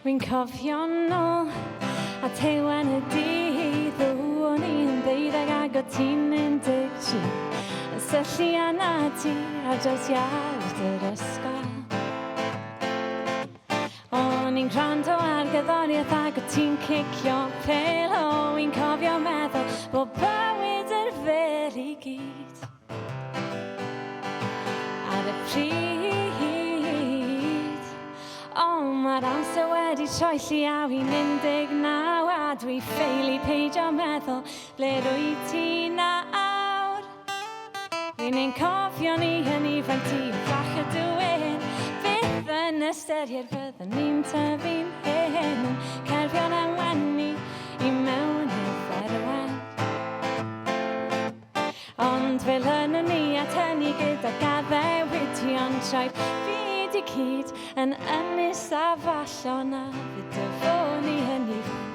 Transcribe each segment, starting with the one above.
Rwy'n cofio nôl a tewan y dydd o'n i'n 12 ac o ti'n 13 yn syllu anna ti ar draws iard yr ysgol. O'n i'n gwrando ar gerddoriaeth ac o ti'n cicio pel. O, i'n cofio meddwl bod bywyd yr fer i gyd. Ar y pryd, o, mae'r amser wedi troi lliaw i'n 19 a dwi ffeili peidio meddwl ble rwy ti nawr. Rwy'n ein cofio ni yn ifanc ti fach y dywyn. Bydd yn ystyried byddwn ni'n tyfu'n hyn yn cerfion a wenu i mewn i'r ferwen. Ond fel hynny ni at hynny gyda gaddewidion traed byd i cyd yn ynys a fallon a fydd y fo ni yn ifanc.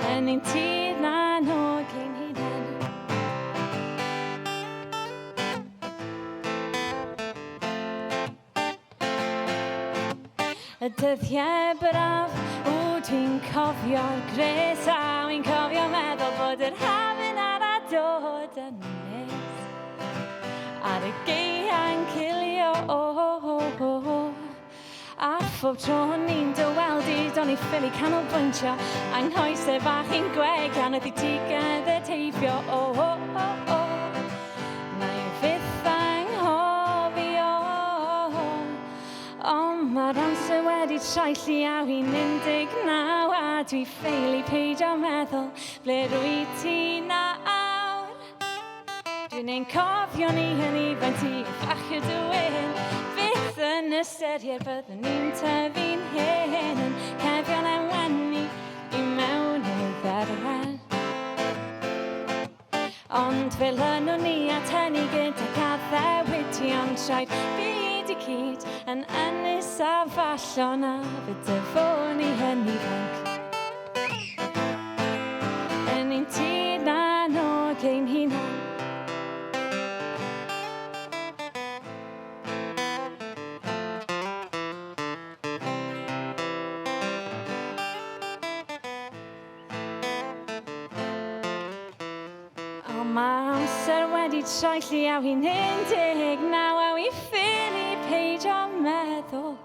Yn ein tir na Nog Ein Hunain. Y dyddiau braf, dwi'n cofio'r gres a wy'n cofio meddwl bod yr hafin ar a dod yn nes. Ar y geia'n cilio, a phob tro ni'n dyweldi, do'n i ffili canolbwyntio, anghoesau bach i'n gweg, anodd i ti gyda teifio, na i fydd anghofio. Ond mae'r amser wedi troi lliaw i'n 19 a dwi ffeili peidio meddwl ble rwy ti nawr. Dwi'n ein cofio ni yn ifanc ti fach y dywyn. Fydd yn ystyried byddwn ni'n tyfu'n hyn yn cerfion a wenu i mewn i'r ferwen. Ond fel hynny ni at hynny gyda gaddewidion traed byd i cyd yn ynys a fallon a fydd y fo ni yn ifanc. Yn ein tir na Nog Ein Hunain. Mae amser wedi troi lliaw i'n 19 a wi ffili peidio meddwl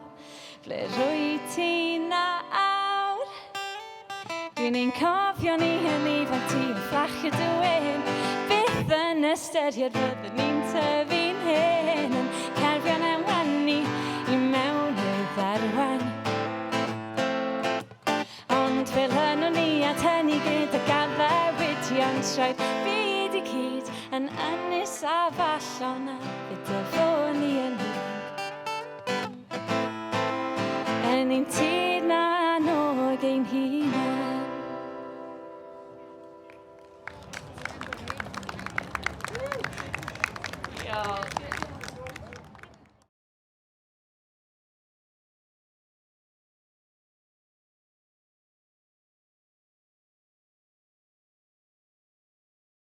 ble rwy ti nawr. Dwi'n ein cofio ni yn ifanc ti fflach y dywyn. Bydd yn ystyried byddwn ni'n tyfu'n hyn yn cerfion a wenu i mewn i'r ferwen. Ond fel hynny ni at hynny gyda gaddewidion traed byd i cyd yn ynys a fallon a fydd y fo ni yn ifanc. Yn ein tir na Nog Ein Hunain. Diolch.